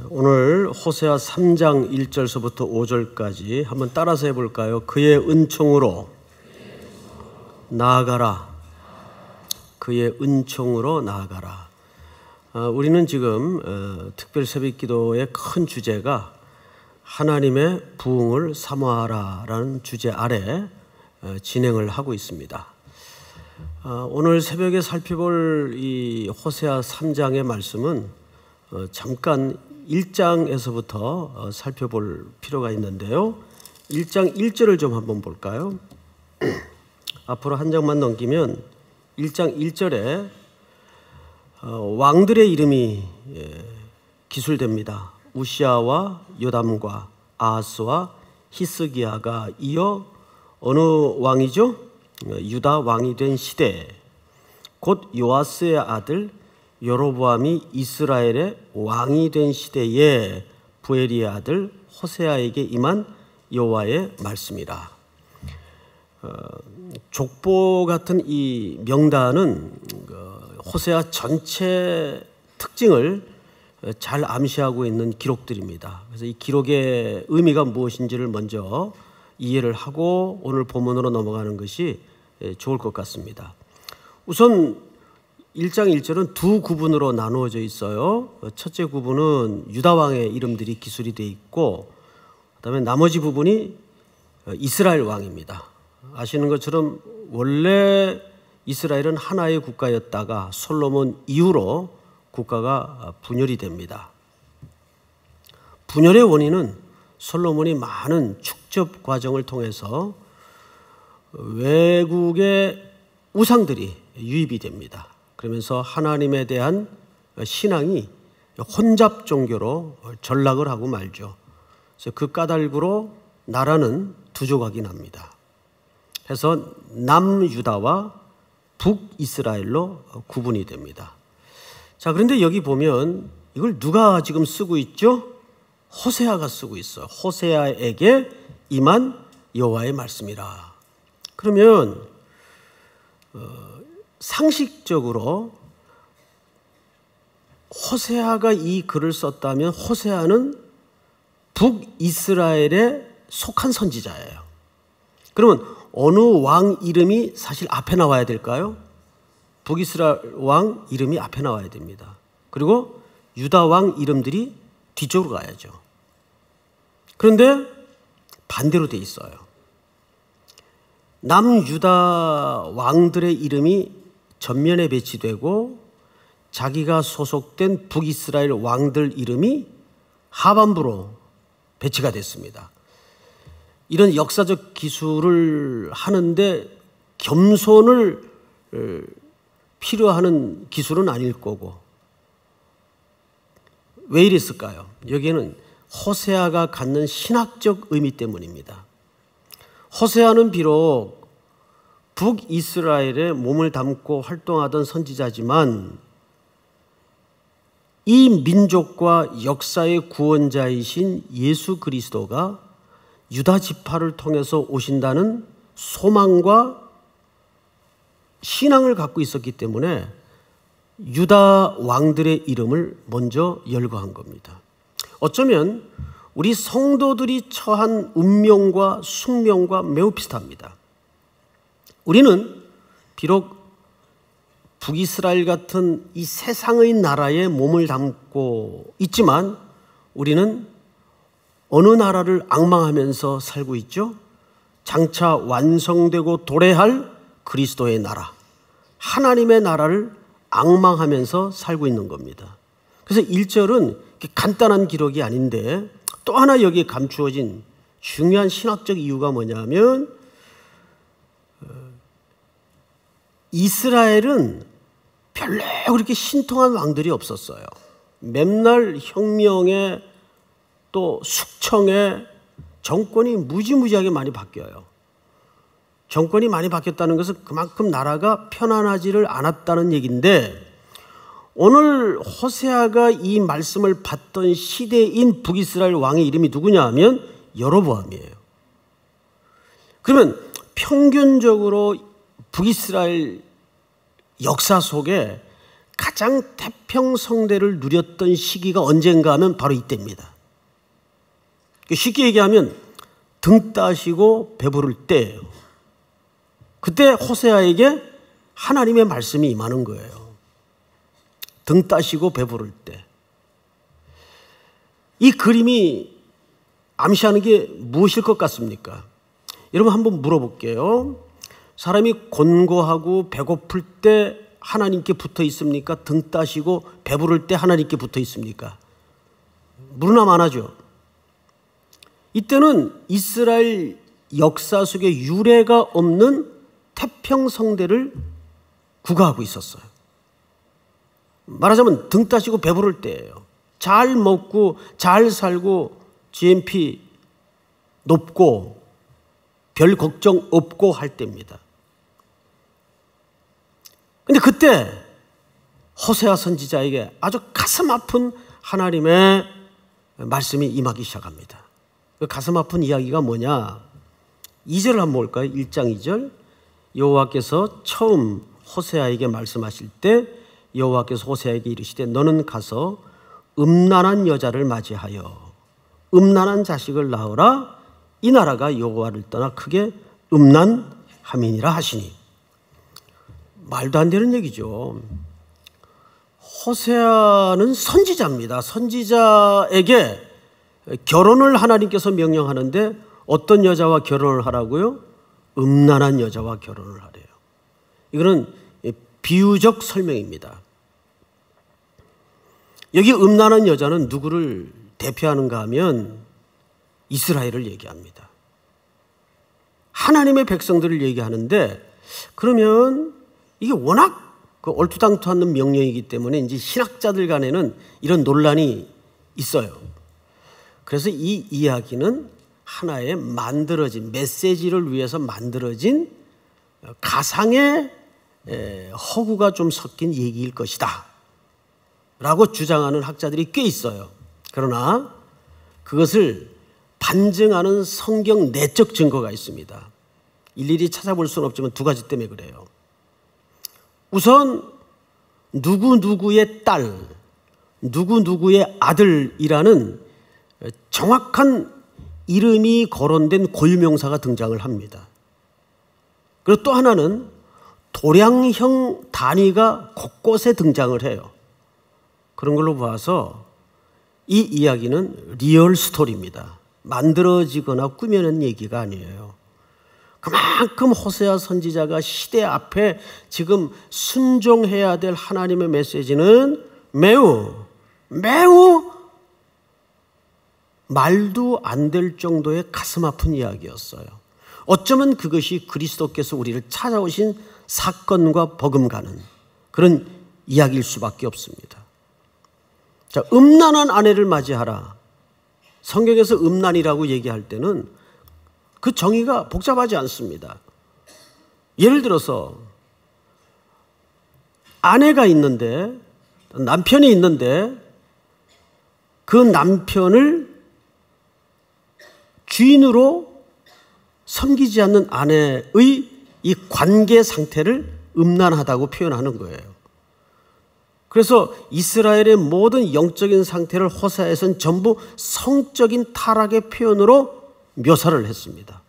오늘 호세아 3장 1절서부터 5절까지 한번 따라서 해볼까요? 그의 은총으로 나아가라. 그의 은총으로 나아가라. 우리는 지금 특별 새벽기도의 큰 주제가 하나님의 부흥을 사모하라라는 주제 아래 진행을 하고 있습니다. 오늘 새벽에 살펴볼 이 호세아 3장의 말씀은 잠깐 1장에서부터 살펴볼 필요가 있는데요. 1장 1절을 좀 한번 볼까요? 앞으로 한 장만 넘기면 1장 1절에 왕들의 이름이 기술됩니다. 우시아와 요담과 아하스와 히스기야가 이어 어느 왕이죠? 유다 왕이 된 시대, 곧 요아스의 아들 여로보암이 이스라엘의 왕이 된 시대에 부엘리의 아들 호세아에게 임한 여호와의 말씀이라. 족보 같은 이 명단은 호세아 전체 특징을 잘 암시하고 있는 기록들입니다. 그래서 이 기록의 의미가 무엇인지를 먼저 이해를 하고 오늘 본문으로 넘어가는 것이 좋을 것 같습니다. 우선 1장 1절은 두 구분으로 나누어져 있어요. 첫째 구분은 유다 왕의 이름들이 기술이 되어 있고, 그다음에 나머지 부분이 이스라엘 왕입니다. 아시는 것처럼 원래 이스라엘은 하나의 국가였다가 솔로몬 이후로 국가가 분열이 됩니다. 분열의 원인은 솔로몬이 많은 축적 과정을 통해서 외국의 우상들이 유입이 됩니다. 그러면서 하나님에 대한 신앙이 혼잡 종교로 전락을 하고 말죠. 그래서 그 까닭으로 나라는 두 조각이 납니다. 그래서 남유다와 북이스라엘로 구분이 됩니다. 자, 그런데 여기 보면 이걸 누가 지금 쓰고 있죠? 호세아가 쓰고 있어요. 호세아에게 임한 여호와의 말씀이라. 그러면 상식적으로 호세아가 이 글을 썼다면 호세아는 북이스라엘에 속한 선지자예요. 그러면 어느 왕 이름이 사실 앞에 나와야 될까요? 북이스라엘 왕 이름이 앞에 나와야 됩니다. 그리고 유다 왕 이름들이 뒤쪽으로 가야죠. 그런데 반대로 돼 있어요. 남유다 왕들의 이름이 전면에 배치되고 자기가 소속된 북이스라엘 왕들 이름이 하반부로 배치가 됐습니다. 이런 역사적 기술을 하는데 겸손을 필요하는 기술은 아닐 거고. 왜 이랬을까요? 여기에는 호세아가 갖는 신학적 의미 때문입니다. 호세아는 비록 북이스라엘에 몸을 담고 활동하던 선지자지만 이 민족과 역사의 구원자이신 예수 그리스도가 유다 지파를 통해서 오신다는 소망과 신앙을 갖고 있었기 때문에 유다 왕들의 이름을 먼저 열거한 겁니다. 어쩌면 우리 성도들이 처한 운명과 숙명과 매우 비슷합니다. 우리는 비록 북이스라엘 같은 이 세상의 나라에 몸을 담고 있지만 우리는 어느 나라를 앙망하면서 살고 있죠? 장차 완성되고 도래할 그리스도의 나라, 하나님의 나라를 앙망하면서 살고 있는 겁니다. 그래서 1절은 간단한 기록이 아닌데 또 하나 여기에 감추어진 중요한 신학적 이유가 뭐냐면 이스라엘은 별로 그렇게 신통한 왕들이 없었어요. 맨날 혁명에 또 숙청에 정권이 무지무지하게 많이 바뀌어요. 정권이 많이 바뀌었다는 것은 그만큼 나라가 편안하지를 않았다는 얘기인데 오늘 호세아가 이 말씀을 받던 시대인 북이스라엘 왕의 이름이 누구냐 하면 여로보암이에요. 그러면 평균적으로 북이스라엘 역사 속에 가장 태평성대를 누렸던 시기가 언젠가 하면 바로 이때입니다. 쉽게 얘기하면 등 따시고 배부를 때예요. 그때 호세아에게 하나님의 말씀이 임하는 거예요. 등 따시고 배부를 때. 이 그림이 암시하는 게 무엇일 것 같습니까? 여러분 한번 물어볼게요. 사람이 곤고하고 배고플 때 하나님께 붙어 있습니까? 등 따시고 배부를 때 하나님께 붙어 있습니까? 물으나 마나죠. 이때는 이스라엘 역사 속에 유례가 없는 태평성대를 구가하고 있었어요. 말하자면 등 따시고 배부를 때예요. 잘 먹고 잘 살고 GNP 높고 별 걱정 없고 할 때입니다. 근데 그때 호세아 선지자에게 아주 가슴 아픈 하나님의 말씀이 임하기 시작합니다. 그 가슴 아픈 이야기가 뭐냐? 2절을 한번 볼까요? 1장 2절. 여호와께서 처음 호세아에게 말씀하실 때 여호와께서 호세아에게 이르시되 너는 가서 음란한 여자를 맞이하여 음란한 자식을 낳으라. 이 나라가 여호와를 떠나 크게 음란함이니라 하시니. 말도 안 되는 얘기죠. 호세아는 선지자입니다. 선지자에게 결혼을 하나님께서 명령하는데 어떤 여자와 결혼을 하라고요? 음란한 여자와 결혼을 하래요. 이거는 비유적 설명입니다. 여기 음란한 여자는 누구를 대표하는가 하면 이스라엘을 얘기합니다. 하나님의 백성들을 얘기하는데 그러면 이게 워낙 얼토당토하는 명령이기 때문에 이제 신학자들 간에는 이런 논란이 있어요. 그래서 이 이야기는 하나의 만들어진 메시지를 위해서 만들어진 가상의 허구가 좀 섞인 얘기일 것이다 라고 주장하는 학자들이 꽤 있어요. 그러나 그것을 반증하는 성경 내적 증거가 있습니다. 일일이 찾아볼 수는 없지만 두 가지 때문에 그래요. 우선 누구누구의 딸, 누구누구의 아들이라는 정확한 이름이 거론된 고유명사가 등장을 합니다. 그리고 또 하나는 도량형 단위가 곳곳에 등장을 해요. 그런 걸로 봐서 이 이야기는 리얼 스토리입니다. 만들어지거나 꾸며낸 얘기가 아니에요. 그만큼 호세아 선지자가 시대 앞에 지금 순종해야 될 하나님의 메시지는 매우 말도 안 될 정도의 가슴 아픈 이야기였어요. 어쩌면 그것이 그리스도께서 우리를 찾아오신 사건과 버금가는 그런 이야기일 수밖에 없습니다. 자, 음란한 아내를 맞이하라. 성경에서 음란이라고 얘기할 때는 그 정의가 복잡하지 않습니다. 예를 들어서 아내가 있는데 남편이 있는데 그 남편을 주인으로 섬기지 않는 아내의 이 관계 상태를 음란하다고 표현하는 거예요. 그래서 이스라엘의 모든 영적인 상태를 호세아에서는 전부 성적인 타락의 표현으로 묘사를 했습니다.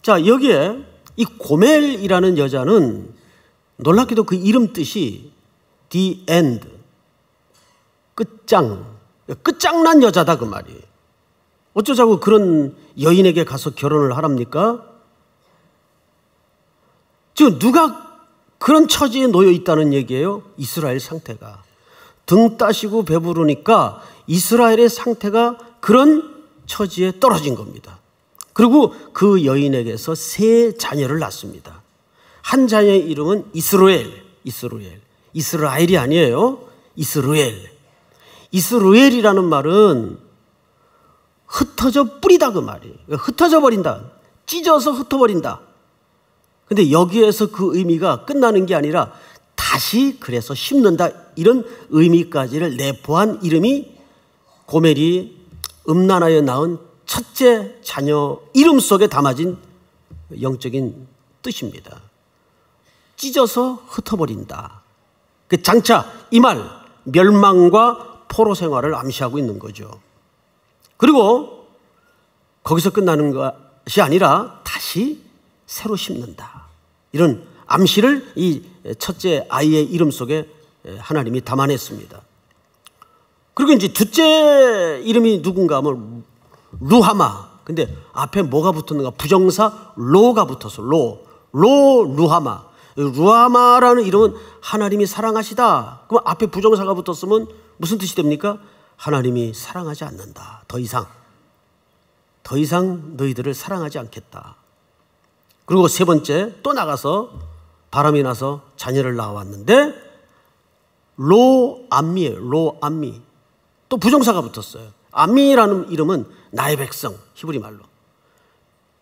자, 여기에 이 고멜이라는 여자는 놀랍게도 그 이름 뜻이 the end, 끝장난 여자다 그 말이에요. 어쩌자고 그런 여인에게 가서 결혼을 하랍니까? 지금 누가 그런 처지에 놓여 있다는 얘기예요. 이스라엘 상태가. 등 따시고 배부르니까 이스라엘의 상태가 그런 처지에 떨어진 겁니다. 그리고 그 여인에게서 세 자녀를 낳습니다. 한 자녀의 이름은 이스라엘이 아니에요. 이스라엘이라는 말은 흩어져 뿌리다 그 말이에요. 흩어져 버린다. 찢어서 흩어버린다. 근데 여기에서 그 의미가 끝나는 게 아니라 다시 그래서 심는다. 이런 의미까지를 내포한 이름이 고멜이 음란하여 낳은 첫째 자녀 이름 속에 담아진 영적인 뜻입니다. 찢어서 흩어버린다. 그 장차 이 말 멸망과 포로 생활을 암시하고 있는 거죠. 그리고 거기서 끝나는 것이 아니라 다시 새로 심는다. 이런 암시를 이 첫째 아이의 이름 속에 하나님이 담아냈습니다. 그리고 이제 둘째 이름이 누군가 하면 루하마. 근데 앞에 뭐가 붙었는가? 부정사 로가 붙어서 루하마. 루하마라는 이름은 하나님이 사랑하시다. 그럼 앞에 부정사가 붙었으면 무슨 뜻이 됩니까? 하나님이 사랑하지 않는다. 더 이상 너희들을 사랑하지 않겠다. 그리고 세 번째 또 나가서 바람이 나서 자녀를 낳아왔는데 로암미. 또 부정사가 붙었어요. 암미라는 이름은 나의 백성, 히브리 말로.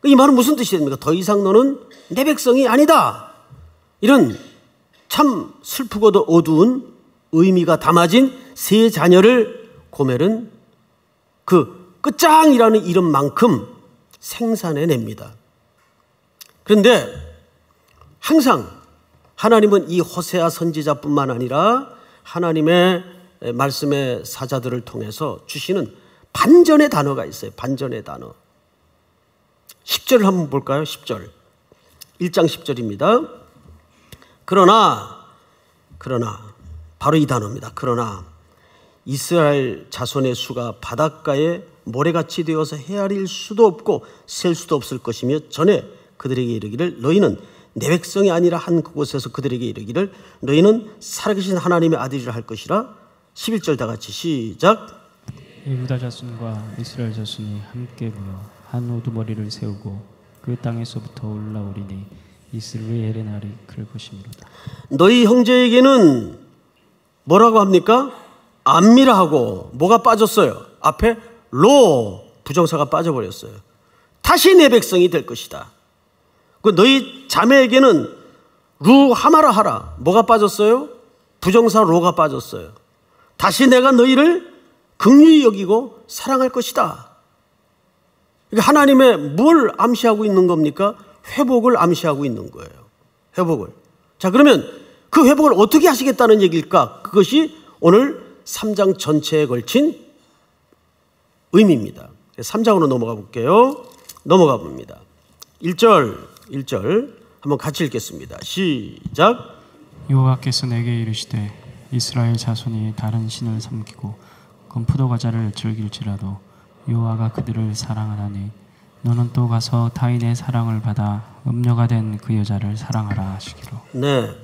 이 말은 무슨 뜻이 됩니까? 더 이상 너는 내 백성이 아니다. 이런 참 슬프고도 어두운 의미가 담아진 세 자녀를 고멜은 그 끝장이라는 이름만큼 생산해냅니다. 그런데 항상 하나님은 이 호세아 선지자뿐만 아니라 하나님의 말씀의 사자들을 통해서 주시는 반전의 단어가 있어요. 반전의 단어. 10절을 한번 볼까요? 10절. 1장 10절입니다. 그러나 바로 이 단어입니다. 그러나 이스라엘 자손의 수가 바닷가에 모래같이 되어서 헤아릴 수도 없고 셀 수도 없을 것이며 전에 그들에게 이르기를 너희는 내 백성이 아니라 한 그곳에서 그들에게 이르기를 너희는 살아계신 하나님의 아들이라 할 것이라. 11절 다 같이 시작. 유다 자손과 이스라엘 자손이 함께 모여 한 우두머리를 세우고 그 땅에서부터 올라오리니 이스라엘의 날이 클 것이미로다. 너희 형제에게는 뭐라고 합니까? 암미라 하고 뭐가 빠졌어요? 앞에 로 부정사가 빠져버렸어요. 다시 내 백성이 될 것이다. 그 너희 자매에게는 루하마라 하라. 뭐가 빠졌어요? 부정사 로가 빠졌어요. 다시 내가 너희를 긍휼히 여기고 사랑할 것이다. 그러니까 하나님의 뭘 암시하고 있는 겁니까? 회복을 암시하고 있는 거예요. 회복을. 자, 그러면 그 회복을 어떻게 하시겠다는 얘기일까? 그것이 오늘 3장 전체에 걸친 의미입니다. 3장으로 넘어가 볼게요. 넘어가 봅니다. 1절 한번 같이 읽겠습니다. 시작. 여호와께서 내게 이르시되 이스라엘 자손이 다른 신을 섬기고 건포도 과자를 즐길지라도 여호와가 그들을 사랑하나니 너는 또 가서 타인의 사랑을 받아 음녀가 된 그 여자를 사랑하라 하시기로. 네,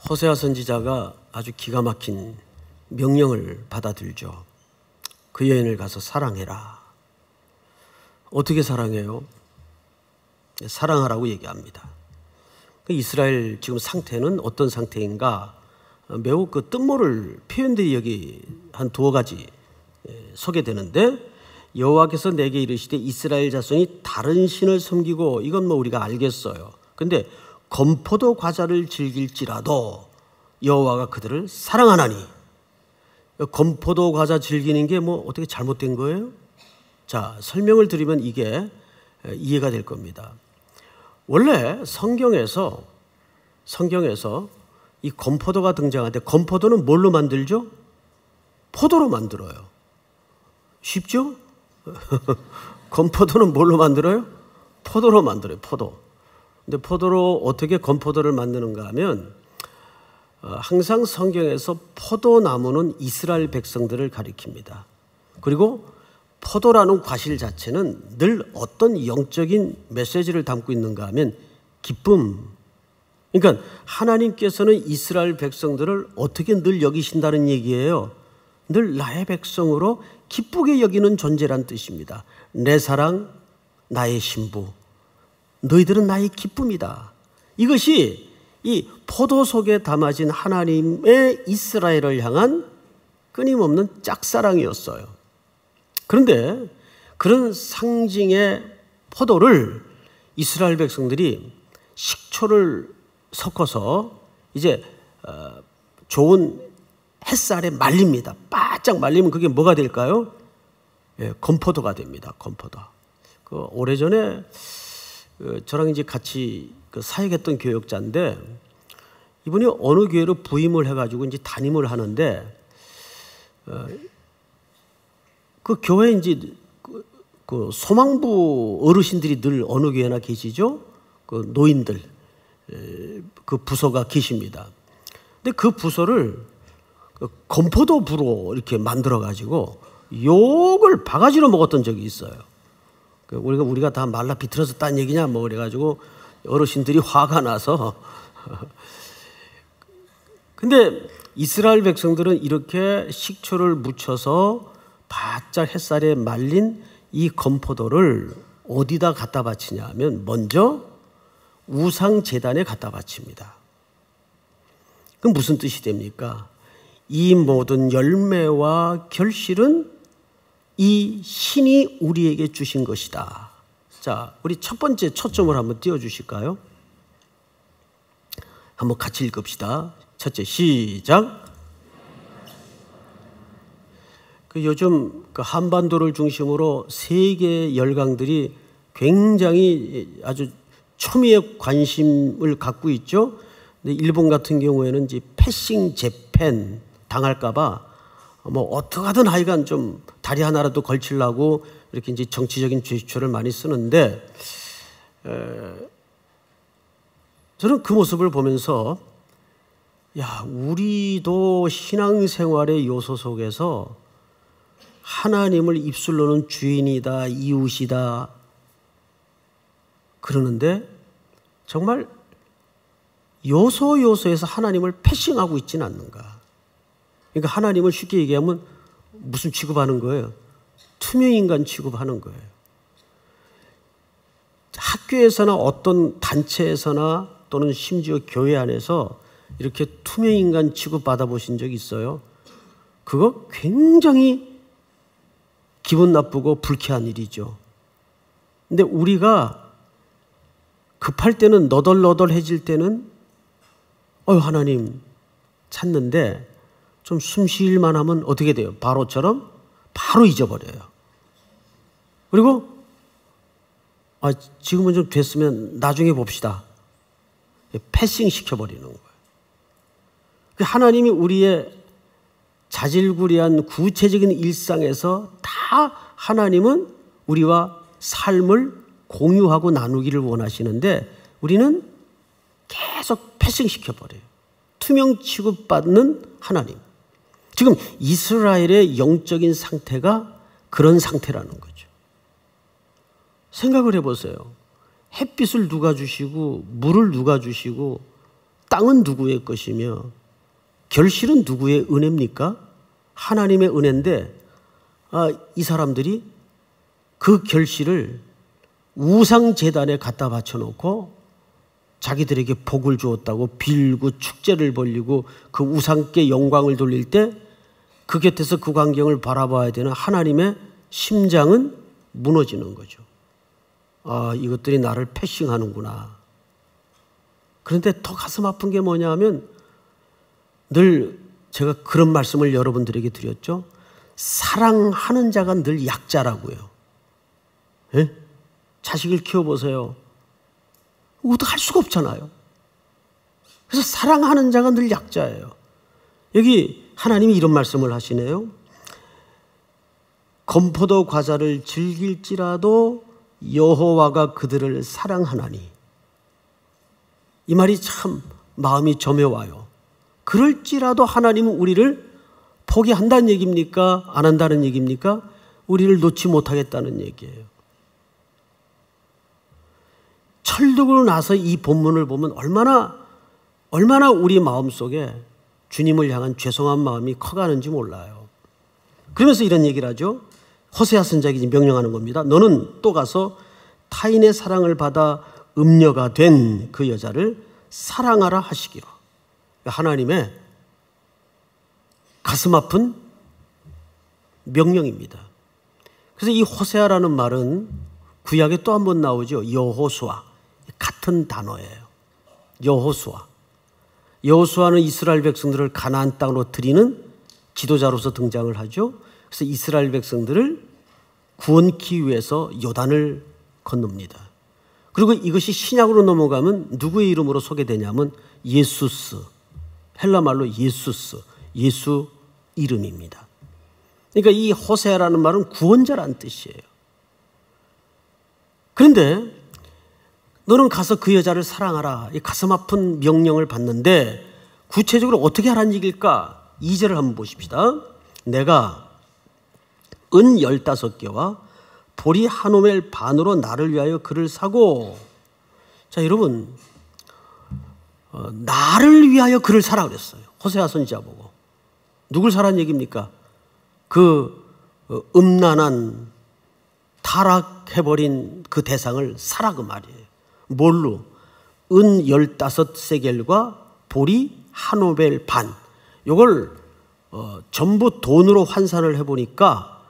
호세아 선지자가 아주 기가 막힌 명령을 받아들죠. 그 여인을 가서 사랑해라. 어떻게 사랑해요? 사랑하라고 얘기합니다. 이스라엘 지금 상태는 어떤 상태인가? 매우 그 뜻모를 표현들이 여기 한 두어 가지 소개되는데, 여호와께서 내게 이르시되 이스라엘 자손이 다른 신을 섬기고, 이건 뭐 우리가 알겠어요. 근데 건포도 과자를 즐길지라도 여호와가 그들을 사랑하나니. 건포도 과자 즐기는 게 뭐 어떻게 잘못된 거예요? 자, 설명을 드리면 이게 이해가 될 겁니다. 원래 성경에서 이 건포도가 등장하는데, 건포도는 뭘로 만들죠? 포도로 만들어요. 쉽죠? 건포도는 뭘로 만들어요? 포도로 만들어요. 포도. 근데 포도로 어떻게 건포도를 만드는가 하면, 항상 성경에서 포도나무는 이스라엘 백성들을 가리킵니다. 그리고 포도라는 과실 자체는 늘 어떤 영적인 메시지를 담고 있는가 하면 기쁨. 그러니까 하나님께서는 이스라엘 백성들을 어떻게 늘 여기신다는 얘기예요. 늘 나의 백성으로 기쁘게 여기는 존재란 뜻입니다. 내 사랑, 나의 신부, 너희들은 나의 기쁨이다. 이것이 이 포도 속에 담아진 하나님의 이스라엘을 향한 끊임없는 짝사랑이었어요. 그런데 그런 상징의 포도를 이스라엘 백성들이 식초를 섞어서 이제 좋은 햇살에 말립니다. 바짝 말리면 그게 뭐가 될까요? 예, 건포도가 됩니다. 건포도. 오래전에 저랑 이제 같이 사역했던 교역자인데, 이분이 어느 교회로 부임을 해가지고 이제 담임을 하는데, 그 교회 이제 그 소망부 어르신들이 늘 어느 교회나 계시죠? 그 노인들, 그 부서가 계십니다. 근데 그 부서를 건포도 부로 이렇게 만들어가지고 욕을 바가지로 먹었던 적이 있어요. 우리가 다 말라 비틀어졌다는 얘기냐 뭐 그래가지고 어르신들이 화가 나서. 근데 이스라엘 백성들은 이렇게 식초를 묻혀서 바짝 햇살에 말린 이 건포도를 어디다 갖다 바치냐 하면 먼저 우상 제단에 갖다 바칩니다. 그럼 무슨 뜻이 됩니까? 이 모든 열매와 결실은 이 신이 우리에게 주신 것이다. 자, 우리 첫 번째 초점을 한번 띄워주실까요? 한번 같이 읽읍시다. 첫째, 시작. 요즘 한반도를 중심으로 세계 열강들이 굉장히 아주 초미의 관심을 갖고 있죠. 근데 일본 같은 경우에는 이제 패싱 재팬 당할까봐 뭐 어떡하든 하여간 좀 다리 하나라도 걸치려고 이렇게 이제 정치적인 제스처를 많이 쓰는데, 저는 그 모습을 보면서 야, 우리도 신앙생활의 요소 속에서 하나님을 입술로는 주인이다, 이웃이다 그러는데 정말 요소에서 하나님을 패싱하고 있지는 않는가. 그러니까 하나님을 쉽게 얘기하면 무슨 취급하는 거예요? 투명인간 취급하는 거예요. 학교에서나 어떤 단체에서나 또는 심지어 교회 안에서 이렇게 투명인간 취급받아 보신 적 있어요? 그거 굉장히 기분 나쁘고 불쾌한 일이죠. 근데 우리가 급할 때는 너덜너덜해질 때는 하나님 찾는데 좀 숨 쉴만 하면 어떻게 돼요? 바로처럼 바로 잊어버려요. 그리고 지금은 좀 됐으면 나중에 봅시다. 패싱 시켜버리는 거예요. 하나님이 우리의 자질구레한 구체적인 일상에서 다 하나님은 우리와 삶을 공유하고 나누기를 원하시는데 우리는 계속 패싱시켜버려요. 투명 취급받는 하나님. 지금 이스라엘의 영적인 상태가 그런 상태라는 거죠. 생각을 해보세요. 햇빛을 누가 주시고 물을 누가 주시고 땅은 누구의 것이며 결실은 누구의 은혜입니까? 하나님의 은혜인데 이 사람들이 그 결실을 우상제단에 갖다 바쳐놓고 자기들에게 복을 주었다고 빌고 축제를 벌리고 그 우상께 영광을 돌릴 때 그 곁에서 그 광경을 바라봐야 되는 하나님의 심장은 무너지는 거죠. 이것들이 나를 패싱하는구나. 그런데 더 가슴 아픈 게 뭐냐 하면 늘 제가 그런 말씀을 여러분들에게 드렸죠. 사랑하는 자가 늘 약자라고요. 예? 자식을 키워보세요. 어떻게 할 수가 없잖아요. 그래서 사랑하는 자가 늘 약자예요. 여기 하나님이 이런 말씀을 하시네요. 건포도 과자를 즐길지라도 여호와가 그들을 사랑하나니. 이 말이 참 마음이 점여와요. 그럴지라도 하나님은 우리를 포기한다는 얘기입니까? 안 한다는 얘기입니까? 우리를 놓지 못하겠다는 얘기예요. 철들고 나서 이 본문을 보면 얼마나 우리 마음속에 주님을 향한 죄송한 마음이 커가는지 몰라요. 그러면서 이런 얘기를 하죠. 호세아 선지자에게 명령하는 겁니다. 너는 또 가서 타인의 사랑을 받아 음녀가 된 그 여자를 사랑하라 하시기로. 하나님의 가슴 아픈 명령입니다. 그래서 이 호세아라는 말은 구약에 또 한 번 나오죠. 여호수아. 같은 단어예요. 여호수아. 여호수아는 이스라엘 백성들을 가나안 땅으로 들이는 지도자로서 등장을 하죠. 그래서 이스라엘 백성들을 구원케 위해서 요단을 건넙니다. 그리고 이것이 신약으로 넘어가면 누구의 이름으로 소개되냐면 예수스. 헬라 말로 예수스, 예수 이름입니다. 그러니까 이 호세아라는 말은 구원자라는 뜻이에요. 그런데 너는 가서 그 여자를 사랑하라. 이 가슴 아픈 명령을 받는데 구체적으로 어떻게 하라는 얘기일까? 2절을 한번 보십시다. 내가 은 15개와 보리 한 오멜 반으로 나를 위하여 그를 사고, 자 여러분, 나를 위하여 그를 사라 그랬어요. 호세아 선지자 보고. 누굴 사라는 얘기입니까? 그 음란한 타락해버린 그 대상을 사라 그 말이에요. 뭘로? 은 15세겔과 보리 한 오멜 반. 이걸 전부 돈으로 환산을 해보니까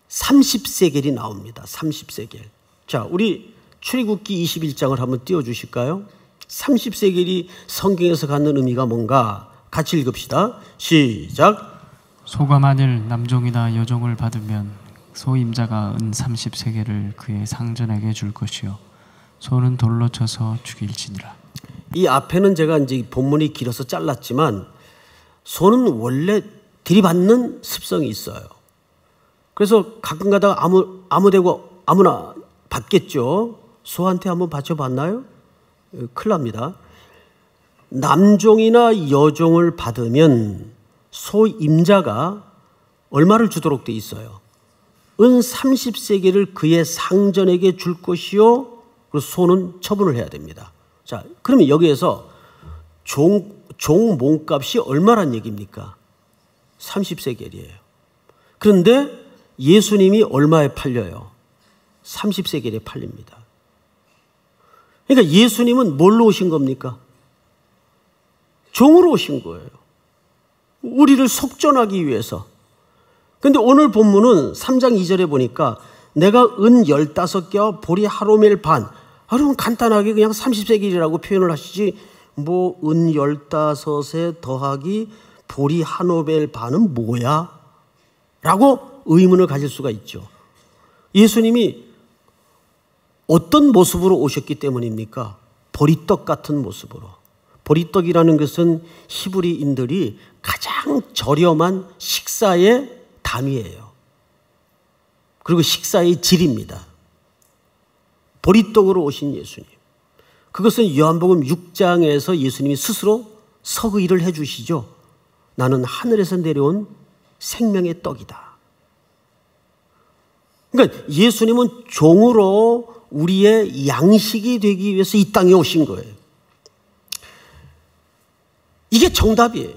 30세겔이 나옵니다. 30세겔. 자, 우리 출애굽기 21장을 한번 띄워주실까요? 30세겔이 성경에서 갖는 의미가 뭔가 같이 읽읍시다. 시작. 소가 만일 남종이나 여종을 받으면 소임자가 은 30세겔을 그의 상전에게 줄 것이요 소는 돌로 쳐서 죽일지니라. 이 앞에는 제가 이제 본문이 길어서 잘랐지만 소는 원래 들이받는 습성이 있어요. 그래서 가끔 가다가 아무 데고 아무나 받겠죠. 소한테 한번 바쳐봤나요? 큰일 납니다. 남종이나 여종을 받으면 소임자가 얼마를 주도록 돼 있어요? 은 30세겔을 그의 상전에게 줄 것이요. 그리고 소는 처분을 해야 됩니다. 자, 그러면 여기에서 종 몸값이 얼마란 얘기입니까? 30세겔이에요. 그런데 예수님이 얼마에 팔려요? 30세겔에 팔립니다. 그러니까 예수님은 뭘로 오신 겁니까? 종으로 오신 거예요. 우리를 속전하기 위해서. 그런데 오늘 본문은 3장 2절에 보니까 내가 은 15개와 보리 한 오멜 반. 그러면 간단하게 그냥 30세겔이라고 표현을 하시지 뭐 은 15에 더하기 보리 한 오멜 반은 뭐야? 라고 의문을 가질 수가 있죠. 예수님이 어떤 모습으로 오셨기 때문입니까? 보리떡 같은 모습으로. 보리떡이라는 것은 히브리인들이 가장 저렴한 식사의 단위예요. 그리고 식사의 질입니다. 보리떡으로 오신 예수님. 그것은 요한복음 6장에서 예수님이 스스로 서의를 해 주시죠. 나는 하늘에서 내려온 생명의 떡이다. 그러니까 예수님은 종으로 우리의 양식이 되기 위해서 이 땅에 오신 거예요. 이게 정답이에요.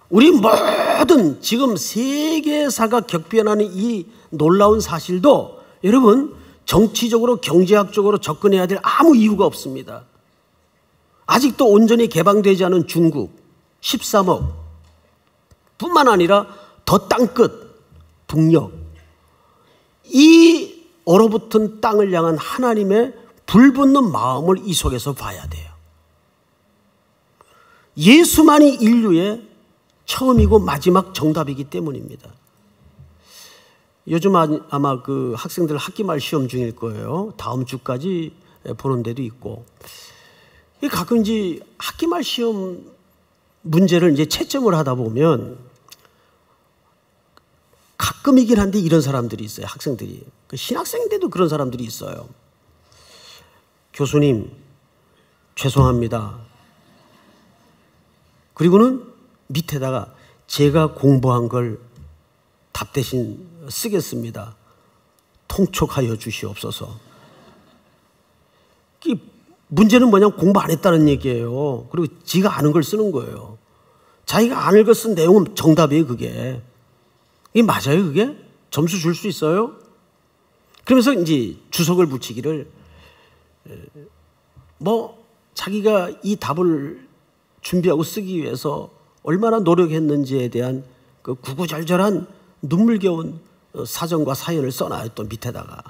우리 모든 지금 세계사가 격변하는 이 놀라운 사실도 여러분 정치적으로 경제학적으로 접근해야 될 아무 이유가 없습니다. 아직도 온전히 개방되지 않은 중국 13억 뿐만 아니라 더 땅끝 북녘 이 얼어붙은 땅을 향한 하나님의 불붙는 마음을 이 속에서 봐야 돼요. 예수만이 인류의 처음이고 마지막 정답이기 때문입니다. 요즘 아마 그 학생들 학기말 시험 중일 거예요. 다음 주까지 보는 데도 있고. 가끔 이제 학기말 시험 문제를 이제 채점을 하다 보면 가끔이긴 한데 이런 사람들이 있어요. 학생들이. 신학생인데도 그런 사람들이 있어요. 교수님, 죄송합니다. 그리고는 밑에다가 제가 공부한 걸 답 대신 쓰겠습니다. 통촉하여 주시옵소서. 문제는 뭐냐면 공부 안 했다는 얘기예요. 그리고 지가 아는 걸 쓰는 거예요. 자기가 아는 걸 쓴 내용은 정답이에요, 그게. 이게 맞아요, 그게? 점수 줄 수 있어요? 그러면서 이제 주석을 붙이기를 뭐 자기가 이 답을 준비하고 쓰기 위해서 얼마나 노력했는지에 대한 그 구구절절한 눈물겨운 사정과 사연을 써놔요. 또 밑에다가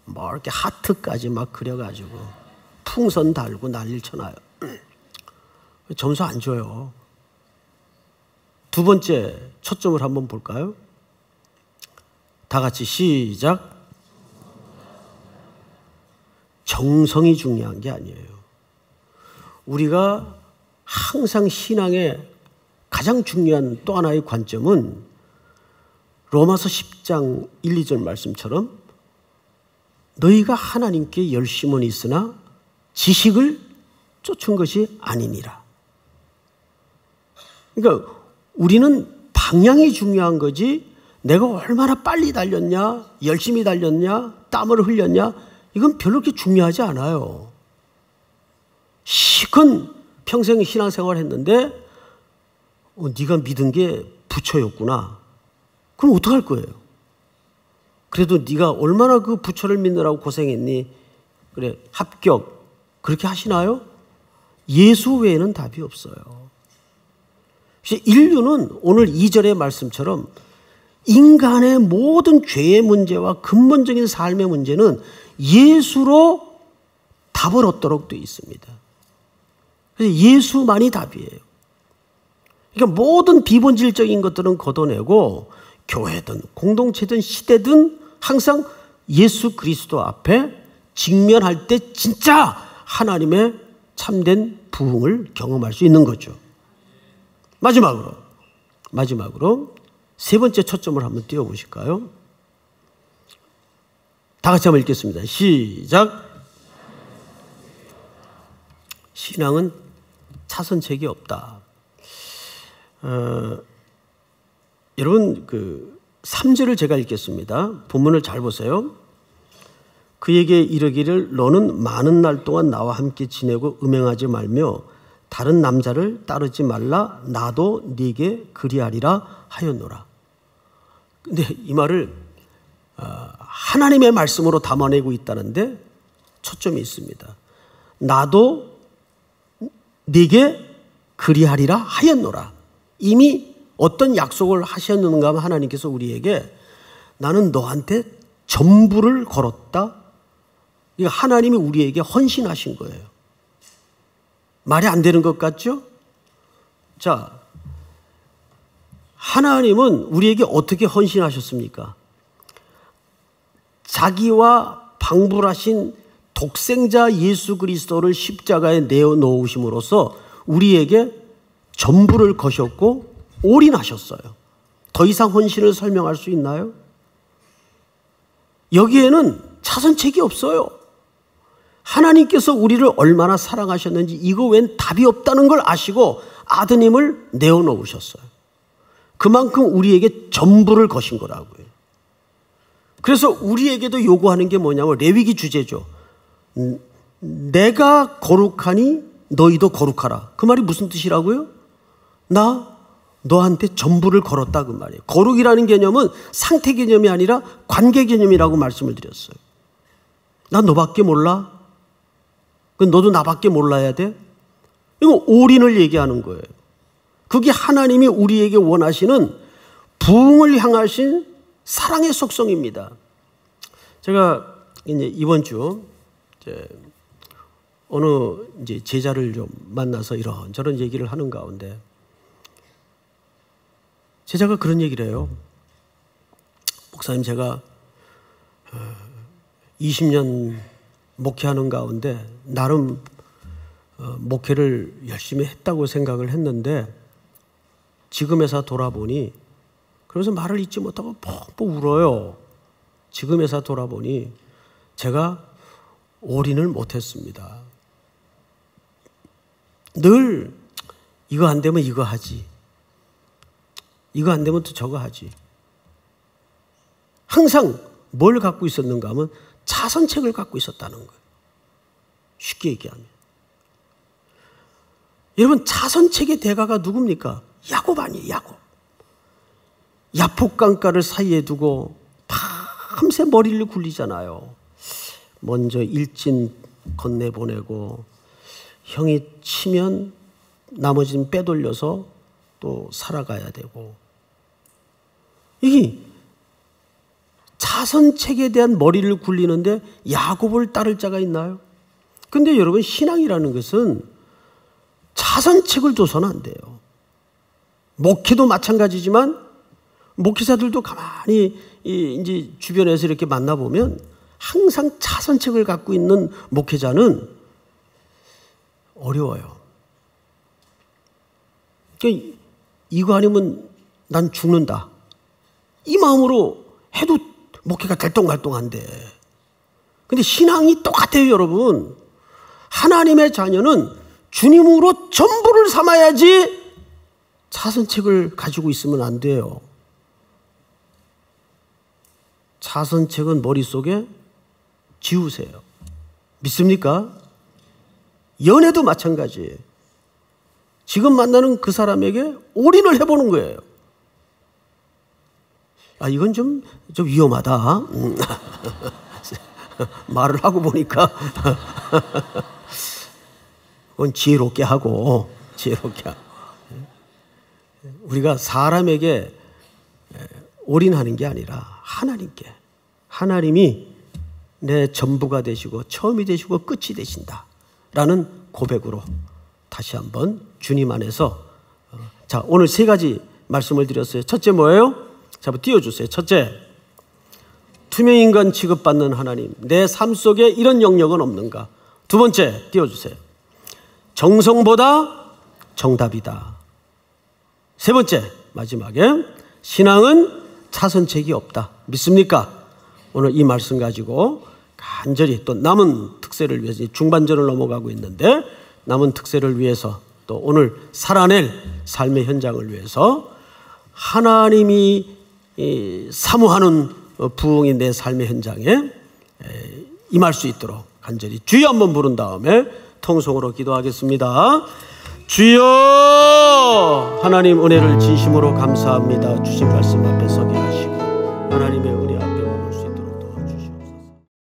뭐 이렇게 하트까지 막 그려가지고 풍선 달고 난리를 쳐놔요. 점수 안 줘요. 두 번째 초점을 한번 볼까요? 다 같이 시작. 정성이 중요한 게 아니에요. 우리가 항상 신앙의 가장 중요한 또 하나의 관점은 로마서 10장 1, 2절 말씀처럼 너희가 하나님께 열심은 있으나 지식을 쫓은 것이 아니니라. 그러니까 우리는 방향이 중요한 거지 내가 얼마나 빨리 달렸냐, 열심히 달렸냐, 땀을 흘렸냐 이건 별로 그렇게 중요하지 않아요. 실컷 평생 신앙생활 했는데 네가 믿은 게 부처였구나. 그럼 어떡할 거예요? 그래도 네가 얼마나 그 부처를 믿느라고 고생했니? 그래, 합격. 그렇게 하시나요? 예수 외에는 답이 없어요. 인류는 오늘 2절의 말씀처럼 인간의 모든 죄의 문제와 근본적인 삶의 문제는 예수로 답을 얻도록 되어 있습니다. 그래서 예수만이 답이에요. 그러니까 모든 비본질적인 것들은 걷어내고 교회든 공동체든 시대든 항상 예수 그리스도 앞에 직면할 때 진짜 하나님의 참된 부흥을 경험할 수 있는 거죠. 마지막으로 세 번째 초점을 한번 띄워보실까요? 다 같이 한번 읽겠습니다. 시작. 신앙은 차선책이 없다. 여러분 3절을 제가 읽겠습니다. 본문을 잘 보세요. 그에게 이르기를 너는 많은 날 동안 나와 함께 지내고 음행하지 말며 다른 남자를 따르지 말라. 나도 네게 그리하리라 하였노라. 근데 이 말을 하나님의 말씀으로 담아내고 있다는데 초점이 있습니다. 나도 네게 그리하리라 하였노라. 이미 어떤 약속을 하셨는가 하면 하나님께서 우리에게 나는 너한테 전부를 걸었다. 하나님이 우리에게 헌신하신 거예요. 말이 안 되는 것 같죠? 자, 하나님은 우리에게 어떻게 헌신하셨습니까? 자기와 방불하신 독생자 예수 그리스도를 십자가에 내어놓으심으로써 우리에게 전부를 거셨고 올인하셨어요. 더 이상 헌신을 설명할 수 있나요? 여기에는 차선책이 없어요. 하나님께서 우리를 얼마나 사랑하셨는지 이거 웬 답이 없다는 걸 아시고 아드님을 내어놓으셨어요. 그만큼 우리에게 전부를 거신 거라고요. 그래서 우리에게도 요구하는 게 뭐냐면 레위기 주제죠. 내가 거룩하니 너희도 거룩하라. 그 말이 무슨 뜻이라고요? 나 너한테 전부를 걸었다 그 말이에요. 거룩이라는 개념은 상태 개념이 아니라 관계 개념이라고 말씀을 드렸어요. 나 너밖에 몰라? 그럼 너도 나밖에 몰라야 돼? 이거 올인을 얘기하는 거예요. 그게 하나님이 우리에게 원하시는 부흥을 향하신 사랑의 속성입니다. 제가 이제 이번 주 어느 제자를 좀 만나서 이런저런 얘기를 하는 가운데 제자가 그런 얘기를 해요. 목사님, 제가 20년 목회하는 가운데 나름 목회를 열심히 했다고 생각을 했는데 지금에서 돌아보니, 그러면서 말을 잊지 못하고 펑펑 울어요. 지금에서 돌아보니 제가 올인을 못했습니다. 늘 이거 안 되면 이거 하지, 이거 안 되면 또 저거 하지. 항상 뭘 갖고 있었는가 하면 차선책을 갖고 있었다는 거예요. 쉽게 얘기하면. 여러분, 차선책의 대가가 누굽니까? 야곱 아니에요, 야곱. 야폭강가를 사이에 두고 밤새 머리를 굴리잖아요. 먼저 일진 건네보내고 형이 치면 나머지는 빼돌려서 또 살아가야 되고. 이게 차선책에 대한 머리를 굴리는데 야곱을 따를 자가 있나요? 근데 여러분, 신앙이라는 것은 차선책을 둬서는 안 돼요. 목회도 마찬가지지만 목회자들도 가만히 이제 주변에서 이렇게 만나보면 항상 차선책을 갖고 있는 목회자는 어려워요. 그러니까 이거 아니면 난 죽는다. 이 마음으로 해도 목회가 될똥갈똥한데. 근데 신앙이 똑같아요, 여러분. 하나님의 자녀는 주님으로 전부를 삼아야지 차선책을 가지고 있으면 안 돼요. 차선책은 머릿속에 지우세요. 믿습니까? 연애도 마찬가지예요. 지금 만나는 그 사람에게 올인을 해보는 거예요. 아, 이건 좀 위험하다. 말을 하고 보니까 그건 지혜롭게 하고. 우리가 사람에게 올인하는 게 아니라 하나님께, 하나님이 내 전부가 되시고 처음이 되시고 끝이 되신다라는 고백으로 다시 한번 주님 안에서. 자, 오늘 세 가지 말씀을 드렸어요. 첫째 뭐예요? 자, 한번 띄워주세요. 첫째, 투명인간 취급받는 하나님. 내 삶 속에 이런 영역은 없는가? 두 번째, 띄워주세요. 정성보다 정답이다. 세 번째, 마지막에 신앙은 차선책이 없다. 믿습니까? 오늘 이 말씀 가지고 간절히 또 남은 특세를 위해서, 중반전을 넘어가고 있는데 남은 특세를 위해서, 또 오늘 살아낼 삶의 현장을 위해서 하나님이 사모하는 부흥이 내 삶의 현장에 임할 수 있도록 간절히 주여 한번 부른 다음에 통성으로 기도하겠습니다. 주여, 하나님 은혜를 진심으로 감사합니다. 주신 말씀 앞에 서게 하시고 하나님의 은혜